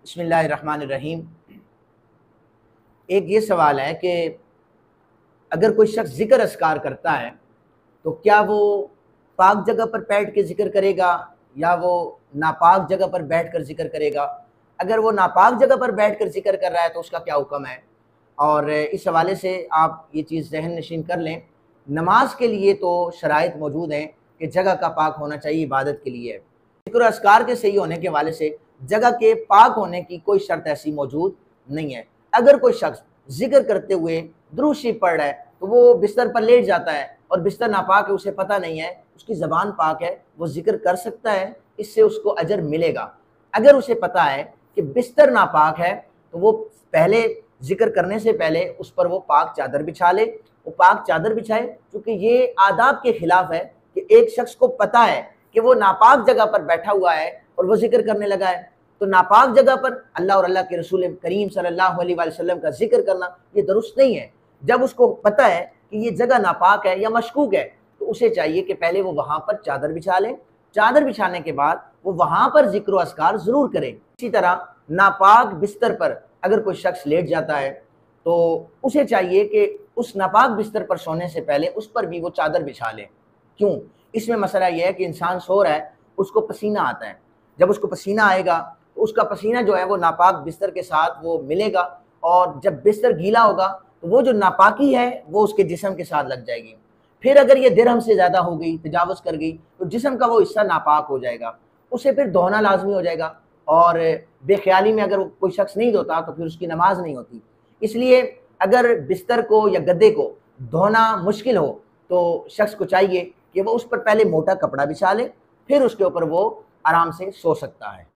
बिस्मिल्लाहिर्रहमानिर्रहीम। एक ये सवाल है कि अगर कोई शख्स ज़िक्र अस्कार करता है तो क्या वो पाक जगह पर बैठ के ज़िक्र करेगा या वो नापाक जगह पर बैठ कर ज़िक्र करेगा? अगर वो नापाक जगह पर बैठ कर ज़िक्र कर रहा है तो उसका क्या हुक्म है? और इस हवाले से आप ये चीज़ ज़हन नशीन कर लें। नमाज के लिए तो शराइत मौजूद हैं कि जगह का पाक होना चाहिए, इबादत के लिए। ज़िक्र अस्कार के सही होने के हवाले से जगह के पाक होने की कोई शर्त ऐसी मौजूद नहीं है। अगर कोई शख्स ज़िक्र करते हुए दुरूद शरीफ पढ़ रहा है तो वो बिस्तर पर लेट जाता है और बिस्तर नापाक है, उसे पता नहीं है, उसकी ज़बान पाक है, वो ज़िक्र कर सकता है, इससे उसको अजर मिलेगा। अगर उसे पता है कि बिस्तर नापाक है तो वो पहले ज़िक्र करने से पहले उस पर वो पाक चादर बिछा ले, वो पाक चादर बिछाए, क्योंकि ये आदाब के खिलाफ है कि एक शख्स को पता है कि वो नापाक जगह पर बैठा हुआ है और वो जिक्र करने लगा है, तो नापाक जगह पर अल्लाह और अल्लाह के रसूल करीम सल्लल्लाहु अलैहि वसल्लम का जिक्र करना ये दुरुस्त नहीं है। जब उसको पता है कि ये जगह नापाक है या मशकूक है तो उसे चाहिए कि पहले वो वहाँ पर चादर बिछा ले, चादर बिछाने के बाद वो वहाँ पर जिक्र व अस्कार ज़रूर करे। इसी तरह नापाक बिस्तर पर अगर कोई शख्स लेट जाता है तो उसे चाहिए कि उस नापाक बिस्तर पर सोने से पहले उस पर भी वो चादर बिछा ले। क्यों? इसमें मसला यह है कि इंसान सो रहा है, उसको पसीना आता है, जब उसको पसीना आएगा तो उसका पसीना जो है वो नापाक बिस्तर के साथ वो मिलेगा और जब बिस्तर गीला होगा तो वो जो नापाकी है वो उसके जिस्म के साथ लग जाएगी। फिर अगर ये दिरहम से ज़्यादा हो गई, तजावुज़ कर गई, तो जिस्म का वो हिस्सा नापाक हो जाएगा, उसे फिर धोना लाजमी हो जाएगा और बेख्याली में अगर कोई शख्स नहीं धोता तो फिर उसकी नमाज नहीं होती। इसलिए अगर बिस्तर को या गद्दे को धोना मुश्किल हो तो शख्स को चाहिए कि वो उस पर पहले मोटा कपड़ा बिछा ले, फिर उसके ऊपर वो आराम से सो सकता है।